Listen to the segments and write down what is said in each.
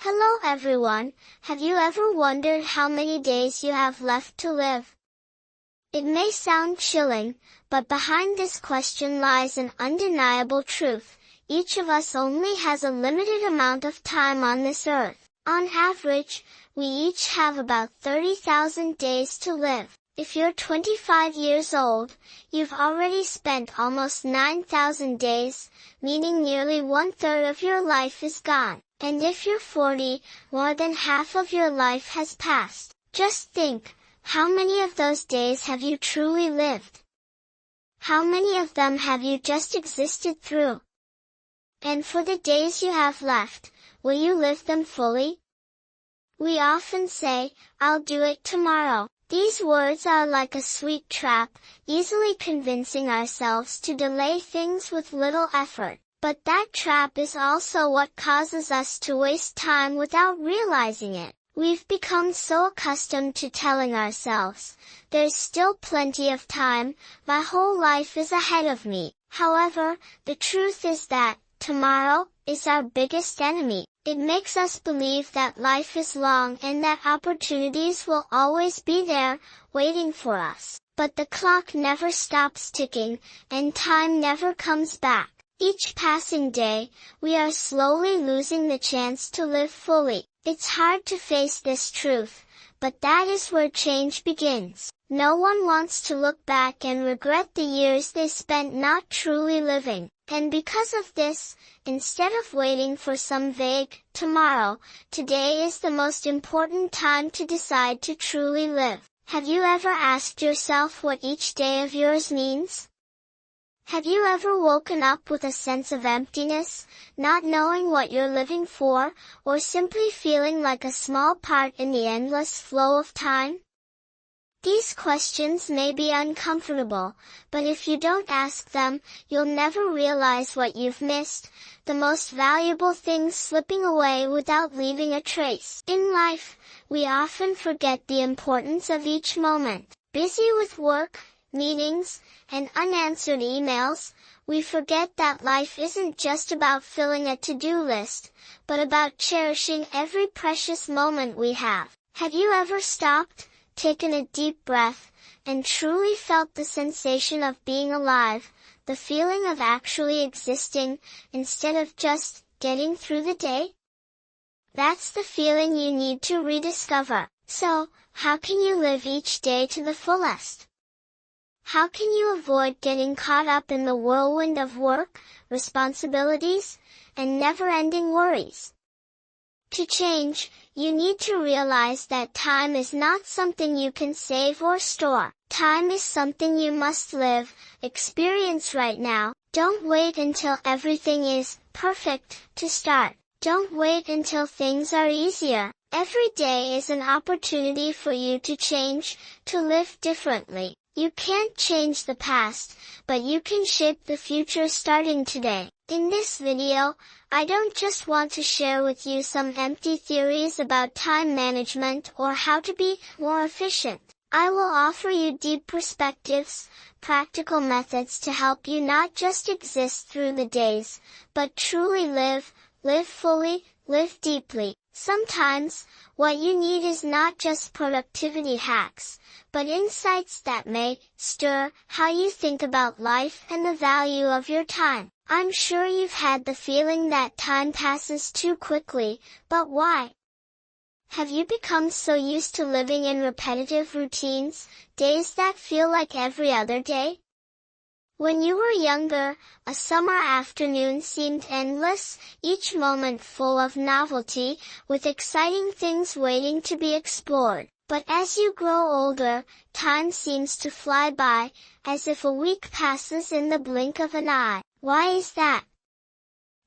Hello everyone, have you ever wondered how many days you have left to live? It may sound chilling, but behind this question lies an undeniable truth. Each of us only has a limited amount of time on this earth. On average, we each have about 30,000 days to live. If you're 25 years old, you've already spent almost 9,000 days, meaning nearly one-third of your life is gone. And if you're 40, more than half of your life has passed. Just think, how many of those days have you truly lived? How many of them have you just existed through? And for the days you have left, will you live them fully? We often say, "I'll do it tomorrow." These words are like a sweet trap, easily convincing ourselves to delay things with little effort. But that trap is also what causes us to waste time without realizing it. We've become so accustomed to telling ourselves, "There's still plenty of time, my whole life is ahead of me." However, the truth is that tomorrow is our biggest enemy. It makes us believe that life is long and that opportunities will always be there, waiting for us. But the clock never stops ticking, and time never comes back. Each passing day, we are slowly losing the chance to live fully. It's hard to face this truth, but that is where change begins. No one wants to look back and regret the years they spent not truly living. And because of this, instead of waiting for some vague tomorrow, today is the most important time to decide to truly live. Have you ever asked yourself what each day of yours means? Have you ever woken up with a sense of emptiness, not knowing what you're living for, or simply feeling like a small part in the endless flow of time? These questions may be uncomfortable, but if you don't ask them, you'll never realize what you've missed, the most valuable things slipping away without leaving a trace. In life, we often forget the importance of each moment. Busy with work, meetings, and unanswered emails, we forget that life isn't just about filling a to-do list, but about cherishing every precious moment we have. Have you ever stopped, taken a deep breath, and truly felt the sensation of being alive, the feeling of actually existing, instead of just getting through the day? That's the feeling you need to rediscover. So, how can you live each day to the fullest? How can you avoid getting caught up in the whirlwind of work, responsibilities, and never-ending worries? To change, you need to realize that time is not something you can save or store. Time is something you must live, experience right now. Don't wait until everything is perfect to start. Don't wait until things are easier. Every day is an opportunity for you to change, to live differently. You can't change the past, but you can shape the future starting today. In this video, I don't just want to share with you some empty theories about time management or how to be more efficient. I will offer you deep perspectives, practical methods to help you not just exist through the days, but truly live fully, live deeply. Sometimes, what you need is not just productivity hacks, but insights that may stir how you think about life and the value of your time. I'm sure you've had the feeling that time passes too quickly, but why? Have you become so used to living in repetitive routines, days that feel like every other day? When you were younger, a summer afternoon seemed endless, each moment full of novelty, with exciting things waiting to be explored. But as you grow older, time seems to fly by, as if a week passes in the blink of an eye. Why is that?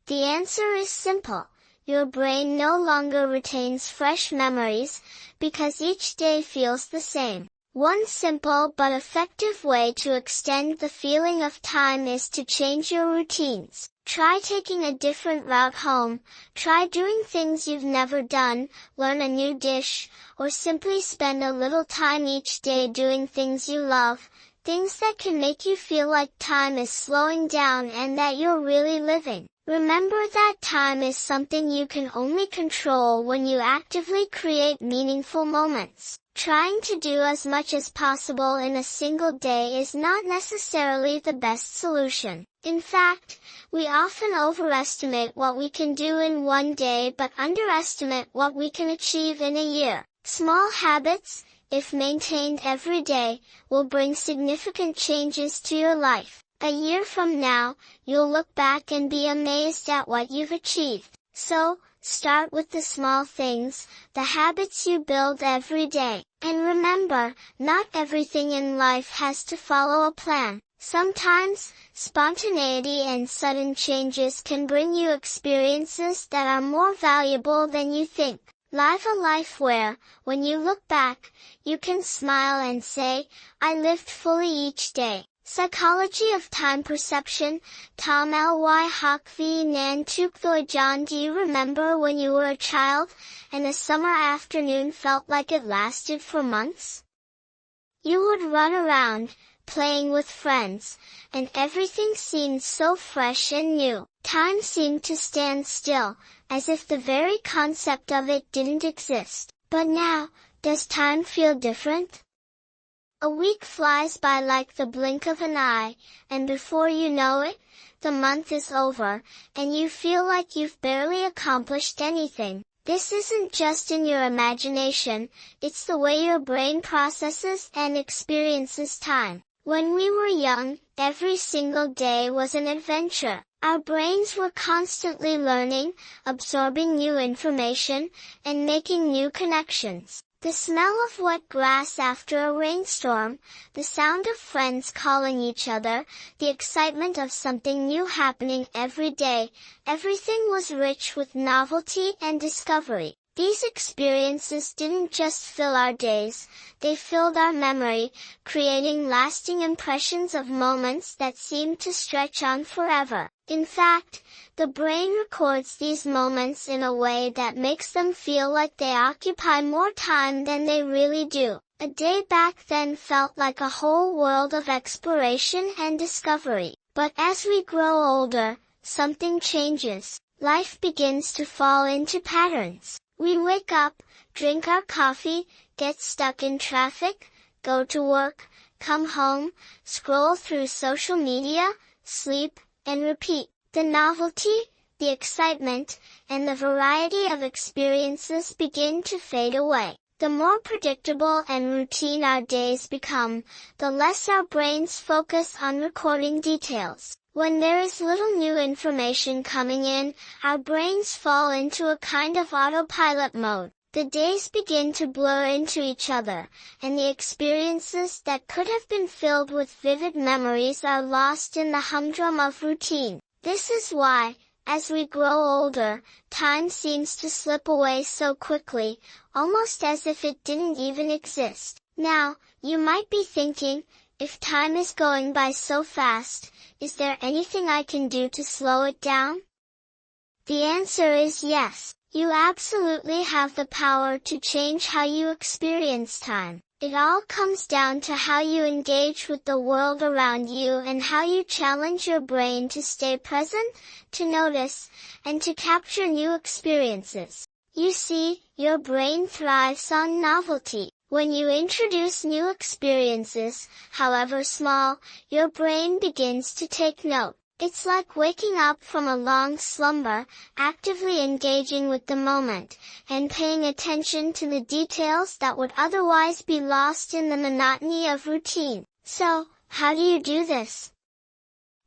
The answer is simple. Your brain no longer retains fresh memories, because each day feels the same. One simple but effective way to extend the feeling of time is to change your routines. Try taking a different route home, try doing things you've never done, learn a new dish, or simply spend a little time each day doing things you love, things that can make you feel like time is slowing down and that you're really living. Remember that time is something you can only control when you actively create meaningful moments. Trying to do as much as possible in a single day is not necessarily the best solution. In fact, we often overestimate what we can do in one day but underestimate what we can achieve in a year. Small habits, if maintained every day, will bring significant changes to your life. A year from now, you'll look back and be amazed at what you've achieved. So, start with the small things, the habits you build every day. And remember, not everything in life has to follow a plan. Sometimes, spontaneity and sudden changes can bring you experiences that are more valuable than you think. Live a life where, when you look back, you can smile and say, I lived fully each day. Psychology of Time Perception, Tom Ly Hock v Nan Tuk Thoi John. Do you remember when you were a child, and a summer afternoon felt like it lasted for months? You would run around, playing with friends, and everything seemed so fresh and new. Time seemed to stand still, as if the very concept of it didn't exist. But now, does time feel different? A week flies by like the blink of an eye, and before you know it, the month is over, and you feel like you've barely accomplished anything. This isn't just in your imagination, it's the way your brain processes and experiences time. When we were young, every single day was an adventure. Our brains were constantly learning, absorbing new information, and making new connections. The smell of wet grass after a rainstorm, the sound of friends calling each other, the excitement of something new happening every day, everything was rich with novelty and discovery. These experiences didn't just fill our days, they filled our memory, creating lasting impressions of moments that seemed to stretch on forever. In fact, the brain records these moments in a way that makes them feel like they occupy more time than they really do. A day back then felt like a whole world of exploration and discovery. But as we grow older, something changes. Life begins to fall into patterns. We wake up, drink our coffee, get stuck in traffic, go to work, come home, scroll through social media, sleep, and repeat. The novelty, the excitement, and the variety of experiences begin to fade away. The more predictable and routine our days become, the less our brains focus on recording details. When there is little new information coming in, our brains fall into a kind of autopilot mode. The days begin to blur into each other, and the experiences that could have been filled with vivid memories are lost in the humdrum of routine. This is why, as we grow older, time seems to slip away so quickly, almost as if it didn't even exist. Now, you might be thinking, if time is going by so fast, is there anything I can do to slow it down? The answer is yes. You absolutely have the power to change how you experience time. It all comes down to how you engage with the world around you and how you challenge your brain to stay present, to notice, and to capture new experiences. You see, your brain thrives on novelty. When you introduce new experiences, however small, your brain begins to take note. It's like waking up from a long slumber, actively engaging with the moment, and paying attention to the details that would otherwise be lost in the monotony of routine. So, how do you do this?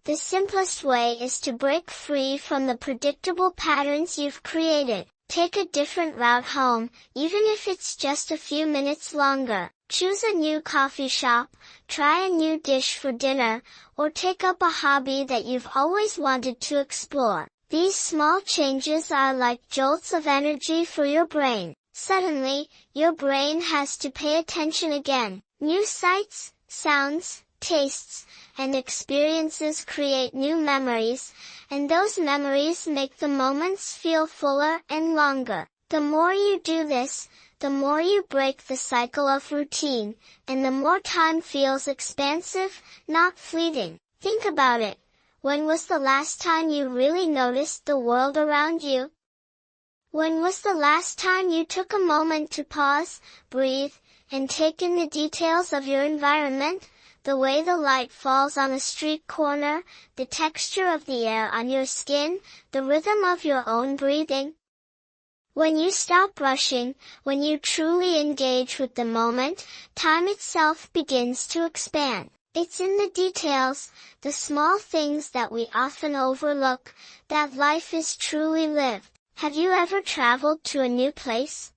The simplest way is to break free from the predictable patterns you've created. Take a different route home, even if it's just a few minutes longer. Choose a new coffee shop, try a new dish for dinner, or take up a hobby that you've always wanted to explore. These small changes are like jolts of energy for your brain. Suddenly, your brain has to pay attention again. New sights, sounds, tastes, and experiences create new memories, and those memories make the moments feel fuller and longer. The more you do this, the more you break the cycle of routine, and the more time feels expansive, not fleeting. Think about it. When was the last time you really noticed the world around you? When was the last time you took a moment to pause, breathe, and take in the details of your environment? The way the light falls on a street corner, the texture of the air on your skin, the rhythm of your own breathing. When you stop rushing, when you truly engage with the moment, time itself begins to expand. It's in the details, the small things that we often overlook, that life is truly lived. Have you ever traveled to a new place?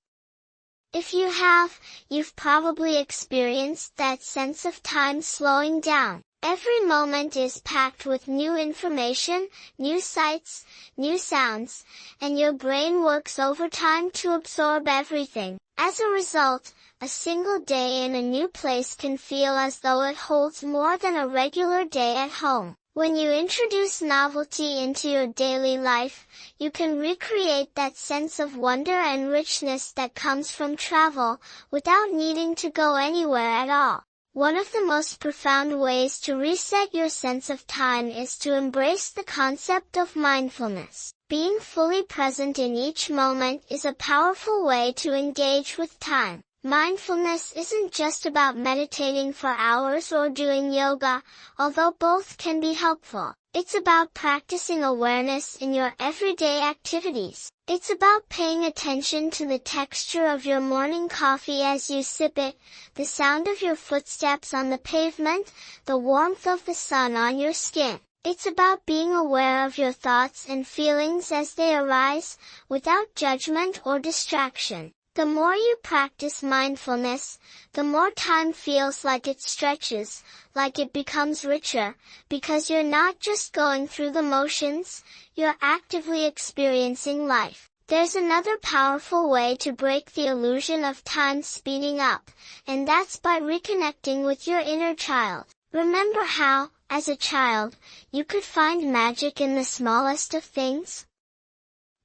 If you have, you've probably experienced that sense of time slowing down. Every moment is packed with new information, new sights, new sounds, and your brain works overtime to absorb everything. As a result, a single day in a new place can feel as though it holds more than a regular day at home. When you introduce novelty into your daily life, you can recreate that sense of wonder and richness that comes from travel, without needing to go anywhere at all. One of the most profound ways to reset your sense of time is to embrace the concept of mindfulness. Being fully present in each moment is a powerful way to engage with time. Mindfulness isn't just about meditating for hours or doing yoga, although both can be helpful. It's about practicing awareness in your everyday activities. It's about paying attention to the texture of your morning coffee as you sip it, the sound of your footsteps on the pavement, the warmth of the sun on your skin. It's about being aware of your thoughts and feelings as they arise, without judgment or distraction. The more you practice mindfulness, the more time feels like it stretches, like it becomes richer, because you're not just going through the motions, you're actively experiencing life. There's another powerful way to break the illusion of time speeding up, and that's by reconnecting with your inner child. Remember how, as a child, you could find magic in the smallest of things?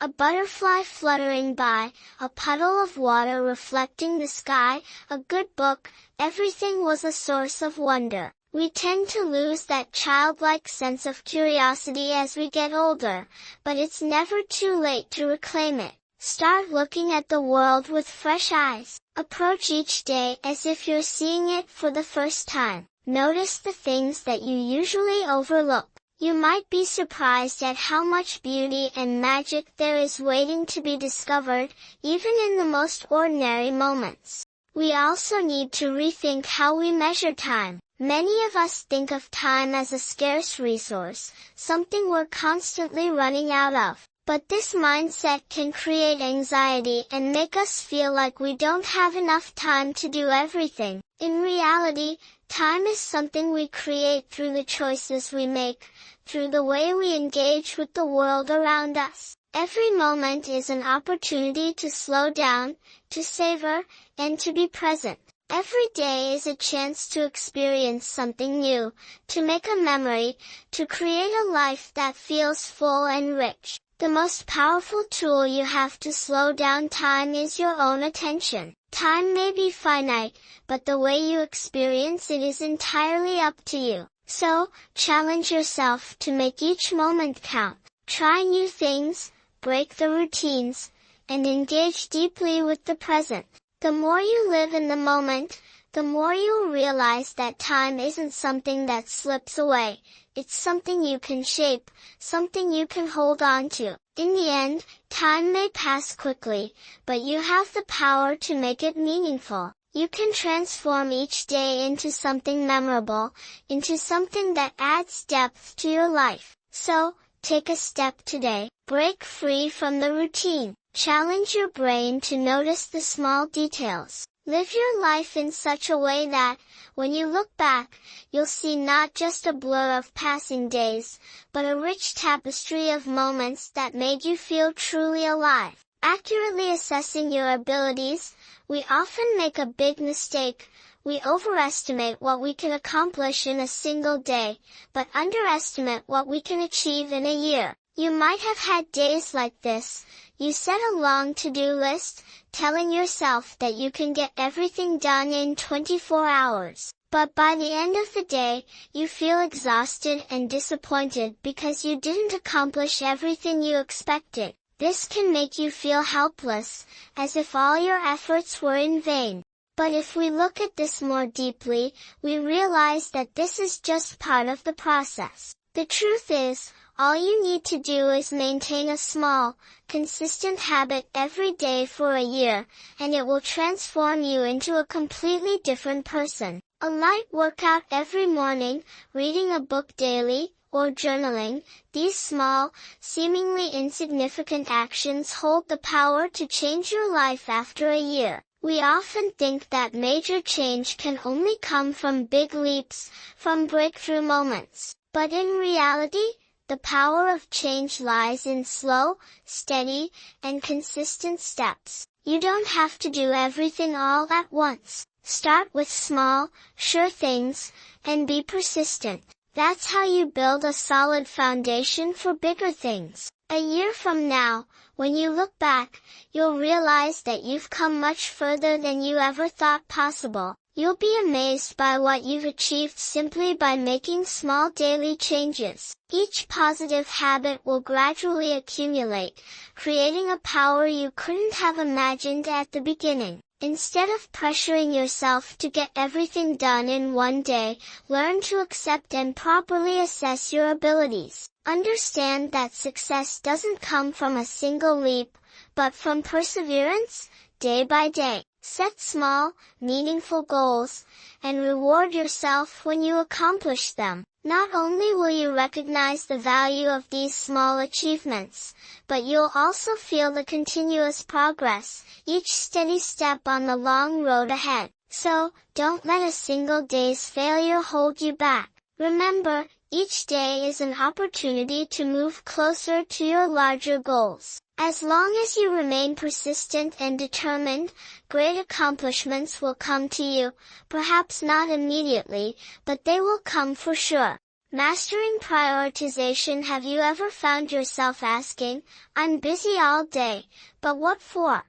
A butterfly fluttering by, a puddle of water reflecting the sky, a good book, everything was a source of wonder. We tend to lose that childlike sense of curiosity as we get older, but it's never too late to reclaim it. Start looking at the world with fresh eyes. Approach each day as if you're seeing it for the first time. Notice the things that you usually overlook. You might be surprised at how much beauty and magic there is waiting to be discovered, even in the most ordinary moments. We also need to rethink how we measure time. Many of us think of time as a scarce resource, something we're constantly running out of. But this mindset can create anxiety and make us feel like we don't have enough time to do everything. In reality, time is something we create through the choices we make, through the way we engage with the world around us. Every moment is an opportunity to slow down, to savor, and to be present. Every day is a chance to experience something new, to make a memory, to create a life that feels full and rich. The most powerful tool you have to slow down time is your own attention. Time may be finite, but the way you experience it is entirely up to you. So, challenge yourself to make each moment count. Try new things, break the routines, and engage deeply with the present. The more you live in the moment, the more you'll realize that time isn't something that slips away. It's something you can shape, something you can hold on to. In the end, time may pass quickly, but you have the power to make it meaningful. You can transform each day into something memorable, into something that adds depth to your life. So, take a step today. Break free from the routine. Challenge your brain to notice the small details. Live your life in such a way that, when you look back, you'll see not just a blur of passing days, but a rich tapestry of moments that made you feel truly alive. Accurately assessing your abilities, we often make a big mistake. We overestimate what we can accomplish in a single day, but underestimate what we can achieve in a year. You might have had days like this. You set a long to-do list, telling yourself that you can get everything done in 24 hours. But by the end of the day, you feel exhausted and disappointed because you didn't accomplish everything you expected. This can make you feel helpless, as if all your efforts were in vain. But if we look at this more deeply, we realize that this is just part of the process. The truth is, all you need to do is maintain a small, consistent habit every day for a year, and it will transform you into a completely different person. A light workout every morning, reading a book daily, or journaling, these small, seemingly insignificant actions hold the power to change your life after a year. We often think that major change can only come from big leaps, from breakthrough moments. But in reality, the power of change lies in slow, steady, and consistent steps. You don't have to do everything all at once. Start with small, sure things, and be persistent. That's how you build a solid foundation for bigger things. A year from now, when you look back, you'll realize that you've come much further than you ever thought possible. You'll be amazed by what you've achieved simply by making small daily changes. Each positive habit will gradually accumulate, creating a power you couldn't have imagined at the beginning. Instead of pressuring yourself to get everything done in one day, learn to accept and properly assess your abilities. Understand that success doesn't come from a single leap, but from perseverance, day by day. Set small, meaningful goals, and reward yourself when you accomplish them. Not only will you recognize the value of these small achievements, but you'll also feel the continuous progress, each steady step on the long road ahead. So, don't let a single day's failure hold you back. Remember, each day is an opportunity to move closer to your larger goals. As long as you remain persistent and determined, great accomplishments will come to you, perhaps not immediately, but they will come for sure. Mastering prioritization. Have you ever found yourself asking, "I'm busy all day, but what for?"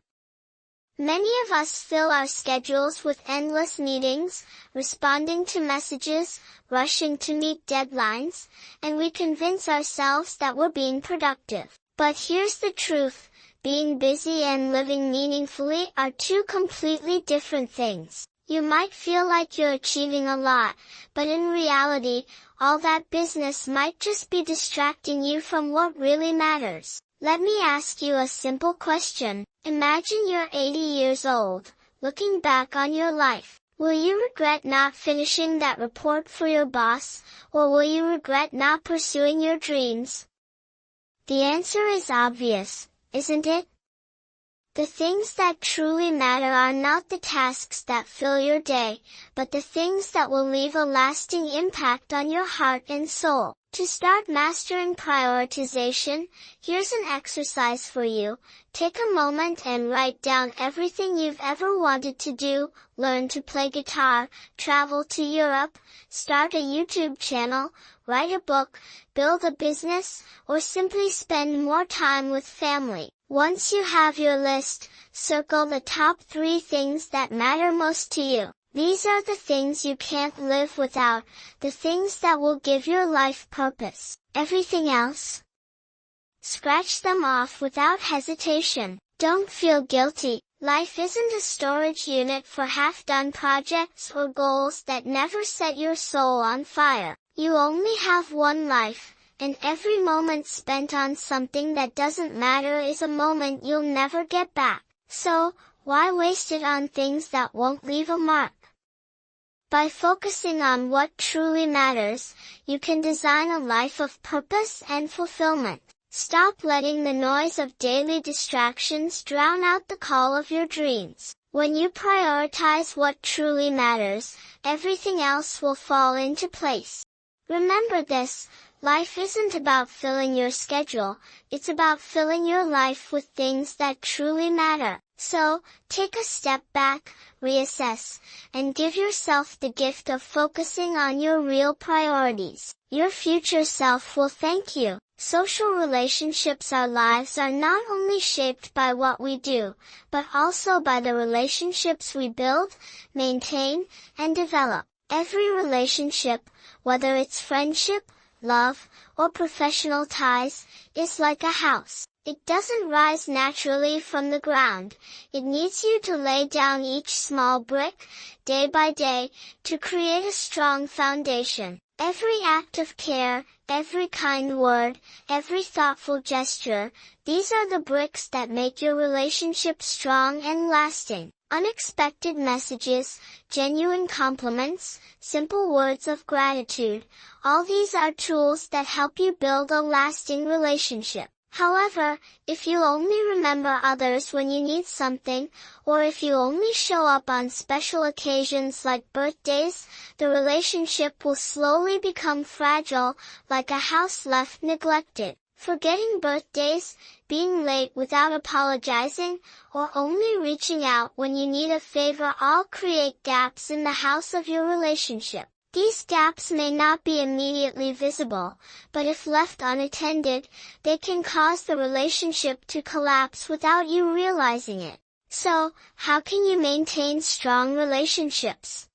Many of us fill our schedules with endless meetings, responding to messages, rushing to meet deadlines, and we convince ourselves that we're being productive. But here's the truth, being busy and living meaningfully are two completely different things. You might feel like you're achieving a lot, but in reality, all that business might just be distracting you from what really matters. Let me ask you a simple question. Imagine you're 80 years old, looking back on your life. Will you regret not finishing that report for your boss, or will you regret not pursuing your dreams? The answer is obvious, isn't it? The things that truly matter are not the tasks that fill your day, but the things that will leave a lasting impact on your heart and soul. To start mastering prioritization, here's an exercise for you. Take a moment and write down everything you've ever wanted to do: learn to play guitar, travel to Europe, start a YouTube channel, write a book, build a business, or simply spend more time with family. Once you have your list, circle the top 3 things that matter most to you. These are the things you can't live without, the things that will give your life purpose. Everything else? Scratch them off without hesitation. Don't feel guilty. Life isn't a storage unit for half-done projects or goals that never set your soul on fire. You only have one life, and every moment spent on something that doesn't matter is a moment you'll never get back. So, why waste it on things that won't leave a mark? By focusing on what truly matters, you can design a life of purpose and fulfillment. Stop letting the noise of daily distractions drown out the call of your dreams. When you prioritize what truly matters, everything else will fall into place. Remember this, life isn't about filling your schedule, it's about filling your life with things that truly matter. So, take a step back, reassess, and give yourself the gift of focusing on your real priorities. Your future self will thank you. Social relationships. Our lives are not only shaped by what we do, but also by the relationships we build, maintain, and develop. Every relationship, whether it's friendship, love, or professional ties, is like a house. It doesn't rise naturally from the ground. It needs you to lay down each small brick, day by day, to create a strong foundation. Every act of care, every kind word, every thoughtful gesture, these are the bricks that make your relationship strong and lasting. Unexpected messages, genuine compliments, simple words of gratitude, all these are tools that help you build a lasting relationship. However, if you only remember others when you need something, or if you only show up on special occasions like birthdays, the relationship will slowly become fragile, like a house left neglected. Forgetting birthdays, being late without apologizing, or only reaching out when you need a favor all create gaps in the house of your relationship. These gaps may not be immediately visible, but if left unattended, they can cause the relationship to collapse without you realizing it. So, how can you maintain strong relationships?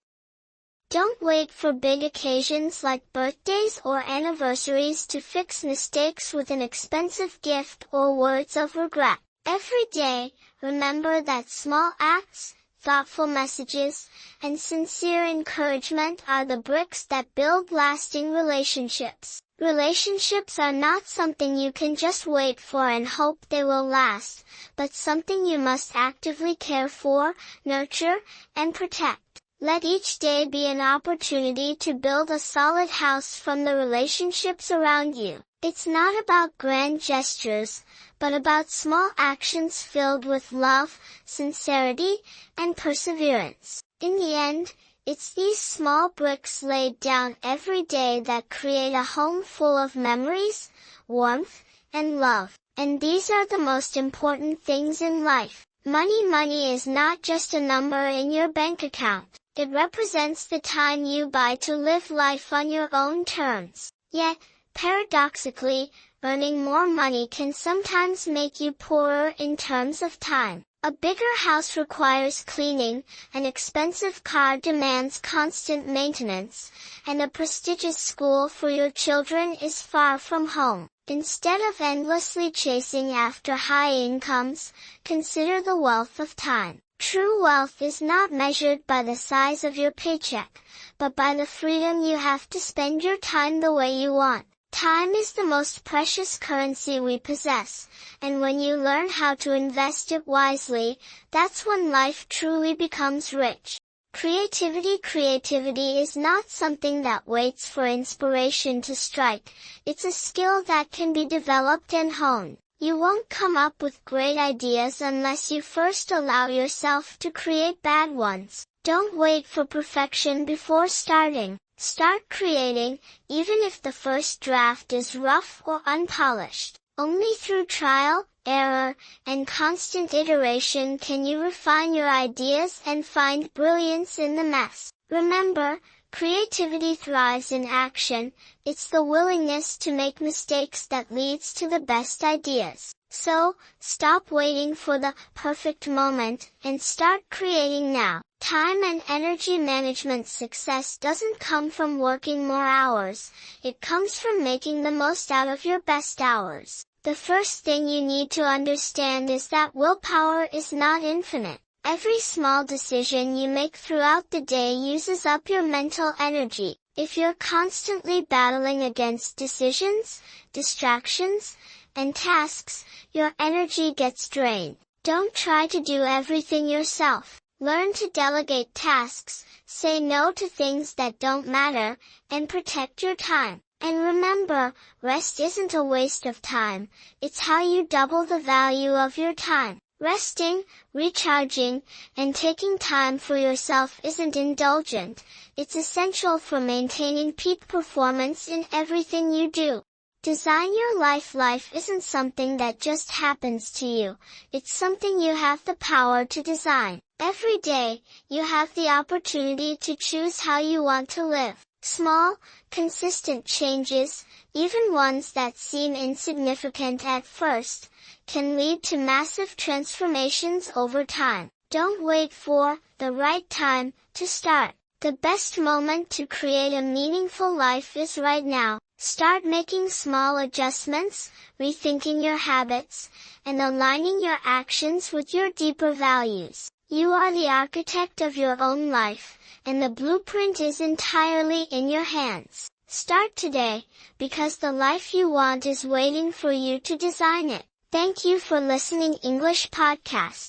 Don't wait for big occasions like birthdays or anniversaries to fix mistakes with an expensive gift or words of regret. Every day, remember that small acts, thoughtful messages, and sincere encouragement are the bricks that build lasting relationships. Relationships are not something you can just wait for and hope they will last, but something you must actively care for, nurture, and protect. Let each day be an opportunity to build a solid house from the relationships around you. It's not about grand gestures, but about small actions filled with love, sincerity, and perseverance. In the end, it's these small bricks laid down every day that create a home full of memories, warmth, and love. And these are the most important things in life. Money is not just a number in your bank account. It represents the time you buy to live life on your own terms. Yet, paradoxically, earning more money can sometimes make you poorer in terms of time. A bigger house requires cleaning, an expensive car demands constant maintenance, and a prestigious school for your children is far from home. Instead of endlessly chasing after high incomes, consider the wealth of time. True wealth is not measured by the size of your paycheck, but by the freedom you have to spend your time the way you want. Time is the most precious currency we possess, and when you learn how to invest it wisely, that's when life truly becomes rich. Creativity is not something that waits for inspiration to strike. It's a skill that can be developed and honed. You won't come up with great ideas unless you first allow yourself to create bad ones. Don't wait for perfection before starting. Start creating, even if the first draft is rough or unpolished. Only through trial, error, and constant iteration can you refine your ideas and find brilliance in the mess. Remember, creativity thrives in action. It's the willingness to make mistakes that leads to the best ideas. So, stop waiting for the perfect moment and start creating now. Time and energy management success doesn't come from working more hours. It comes from making the most out of your best hours. The first thing you need to understand is that willpower is not infinite. Every small decision you make throughout the day uses up your mental energy. If you're constantly battling against decisions, distractions, and tasks, your energy gets drained. Don't try to do everything yourself. Learn to delegate tasks, say no to things that don't matter, and protect your time. And remember, rest isn't a waste of time. It's how you double the value of your time. Resting, recharging, and taking time for yourself isn't indulgent. It's essential for maintaining peak performance in everything you do. Design your life. Life isn't something that just happens to you. It's something you have the power to design. Every day, you have the opportunity to choose how you want to live. Small, consistent changes, even ones that seem insignificant at first, can lead to massive transformations over time. Don't wait for the right time to start. The best moment to create a meaningful life is right now. Start making small adjustments, rethinking your habits, and aligning your actions with your deeper values. You are the architect of your own life, and the blueprint is entirely in your hands. Start today, because the life you want is waiting for you to design it. Thank you for listening English Podcast.